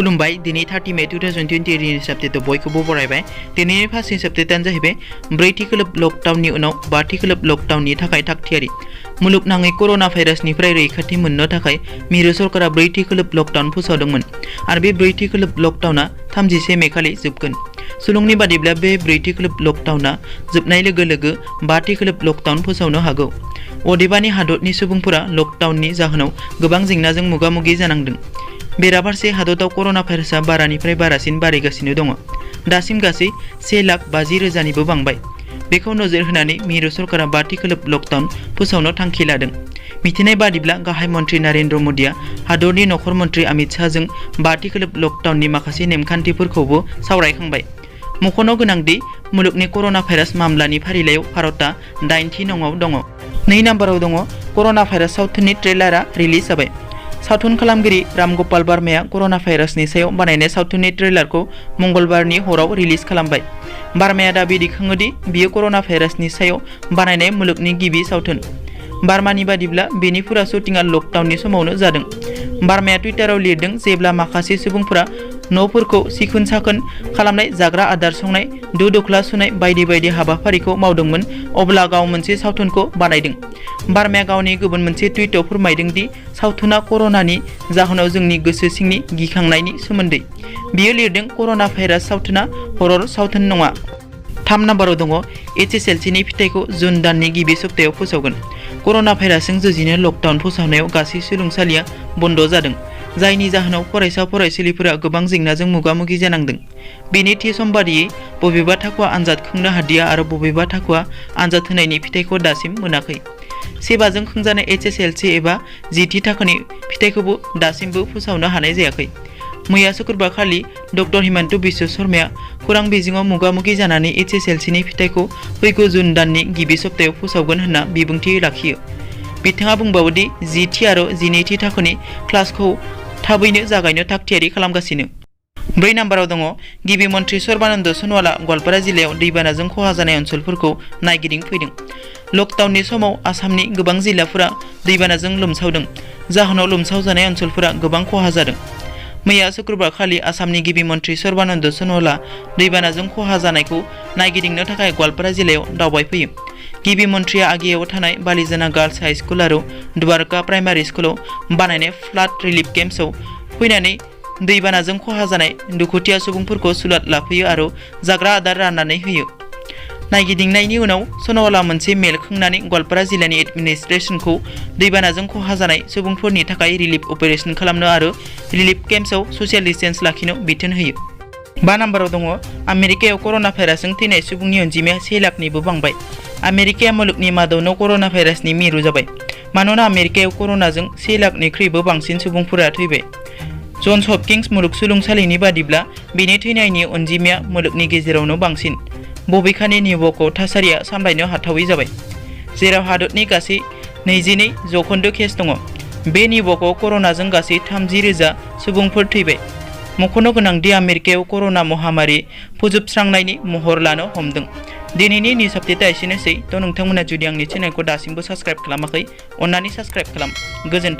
खुलुमबाय दिनै 30 मे 2020 नि साप्तेटआव बयखौबो बरायबाय। दिनैनि फार्स्ट साप्तेटानो जाहैबाय ब्रैथि खोलोब लकडाउननि उनाव बाथि खोलोब लकडाउननि थाखाय थागथियारि। मुलुगनाङै कर'ना भाइरासनिफ्राय रैखाथि मोननो थाखाय मिरु सरकारा ब्रैथि खोलोब लकडाउन फोसावदोंमोन आरो बे ब्रैथि खोलोब लकडाउना 31 मे खालि जोबगोन। सुलुंनि बादिब्ला बे ब्रैथि खोलोब लकडाउना जोबनाय लोगो लोगो बाथि खोलोब लकडाउन फोसावनो हागौ। अदेबानि हादरनि सुबुंफोरा लकडाउननि जाहोनाव गोबां जेंनाजों मोगा-मोगि जानांदों। बेराफारसे हादराव कर'ना भाइरासआ बारानिफ्राय बारासिन बारायगासिनो दङ। दासिम गासै 1,50,000 बांबाय। बेखौ नोजोर होनानै मिरु सरकारा बाथि खोलोब लकडाउन फोसावनो थांखि लादों। मिथिनाय बादिब्ला गाहाय मन्थ्रि नरेन्द्र मोदीआ हादरनि नखर मन्थ्रि अमित शाहजों बाथि खोलोब लकडाउननि माखासे नेमखान्थिफोरखौबो सावरायखांबाय। मख'नो गोनांदि मुलुगनि कर'ना भाइरास मामलानि फारिलाइयाव भारतआ 8थि नङाव दङ। 2 नम्बराव दङ कर'ना भाइरास सावथुननि ट्रेलारआ रिलिज जाबाय। सावथुन खालामगिरि राम गपाल बार्माया कर'ना भाइरासनि सायाव बानायनाय सावथुननि ट्रेलारखौ मंगलबारनि हराव रिलिज खालामबाय। बार्माया दाबि दैखाङो दि बियो कर'ना भाइरासनि सायाव बानायनाय मुलुगनि गिबि सावथुन। बार्मानि बादिब्ला बेनि फुरा शुटिंआ लकडाउननि समावनो जादों। बार्माया टुइटाराव लिरदों जेब्ला माखासे सुबुंफोरा न'फोरखौ सिखोन-साखोन खालामनाय, जाग्रा आदार संनाय, दो-दोख्ला सुनाय बायदि बायदि हाबाफारिखौ मावदोंमोन अब्ला गाव मोनसे सावथुनखौ बानायदों। बार्माया गावनि गुबुन मोनसे टुइटआव फोरमायदों दि सावथुना कर'नानि जाहोनाव जोंनि गोसो सिंनि गिखांनायनि सोमोन्दै। बियो लिरदों कर'ना भाइरास सावथुना हरर सावथुन नङा। 3 नम्बराव दङ एचएसएलसीनि फिथाइखौ जुन दाननि गिबि सप्तायाव फोसावगोन। कर'ना भाइरासजों जुजिनो लकडाउन फोसावनायाव गासै सोलोंसालिया बन्द जादों, जायनि जाहोनाव फरायसा-फरायसुलिफोरा गोबां जेंनाजों मोगा-मोगि जानांदों। बेनि थि सम बादियै बबेबा थाखोआ आनजाद खुंनो हादिया आरो बबेबा थाखोआ आनजाद होनायनि फिथाइखौ दासिम मोनाखै। सेबाजों खुंजानाय एचएसएलसी एबा 10थि थाखोनि फिथाइखौबो दासिमबो फोसावनो हानाय जायाखै। मैया शुक्रबार खालि डक्टर हिमन्त बिश्व शर्माया खौरां बिजोङाव मोगा-मोगि जानानै एचएसएलसीनि फिथाइखौ फैगौ जुन दाननि गिबि सप्तायाव फोसावगोन होनना बिबुंथि लाखियो। बिथाङा बुंबावो दि 10थि आरो 12थि थाखोनि क्लासखौ थाबैनो जागायनो थागथियारि खालामगासिनो। 4 नम्बराव दङ गिबि मन्थ्रि सर्बानन्द सन'वालआ गवालपारा जिल्लायाव दैबानाजों खहा जानाय ओनसोलफोरखौ नायगिदिंफैदों। लकडाउननि समाव आसामनि गोबां जिल्लाफोरा दैबानाजों लोमसावदों, जाहोनाव लोमसावजानाय ओनसोलफोरा गोबां खहा जादों। मैया शुक्रबार खालि आसामनि गिबि मन्थ्रि सर्बानन्द सन'वालआ दैबानाजों खहा जानायखौ नायगिदिंनो थाखाय गवालपारा जिल्लायाव दावबायफैयो। गिबि मन्थ्रिया आगेयाव थानाय बालिजाना गार्लस हाइ स्कुल आरो द्वारका प्राइमारि स्कुलाव बानायनाय फ्लाड रिलिफ केम्पआव फैनानै दैबानाजों खहा जानाय दुखुथिया सुबुंफोरखौ सुलाद लाफैयो आरो जाग्रा आदार राननानै होयो। नायगिदिंनायनि उनाव सन'वालआ मोनसे मेल खुंनानै गवालपारा जिल्लानि एडमिनिस्ट्रेसनखौ दैबानाजों खहा जानाय सुबुंफोरनि थाखाय रिलिफ अपारेशन खालामनो आरो रिलिफ केम्पआव ससियेल डिस्टेन्स लाखिनो बिथोन होयो। 5 नम्बराव दङ आमेरिकायाव कर'ना भाइरासजों थैनाय सुबुंनि अनजिमाया 1 लाखनिबो बांबाय। आमेरिकाया मुलुगनि मादावनो कर'ना भाइरासनि मिरु जाबाय, मानोना आमेरिकायाव कर'नाजों 1 लाखनिख्रुइबो बांसिन सुबुंफोरा थैबाय। जन्स हपकिन्स मुलुगसोलोंसालिनि बादिब्ला बेनि थैनायनि अनजिमाया मुलुगनि गेजेरावनो बांसिन। बबेखानि निउयर्कआव थासारिया सामलायनो हाथावै जाबाय, जेराव हादरनि गासै 22% केस दङ। बे निउयर्कआव कर'नाजों गासै 30,000 सुबुंफोर थैबाय। मख'नो गोनांदि आमेरिकायाव कर'ना महामारि फोजोबस्रांनायनि महर लानो हमदों। दिनैनि निउज आपडेटआ एसेनोसै। नोंथांमोना जुदि आंनि चेनेलखौ दासिमबो साबस्क्राइब खालामाखै, अन्नानै साबस्क्राइब खालाम। गोजोन्थों।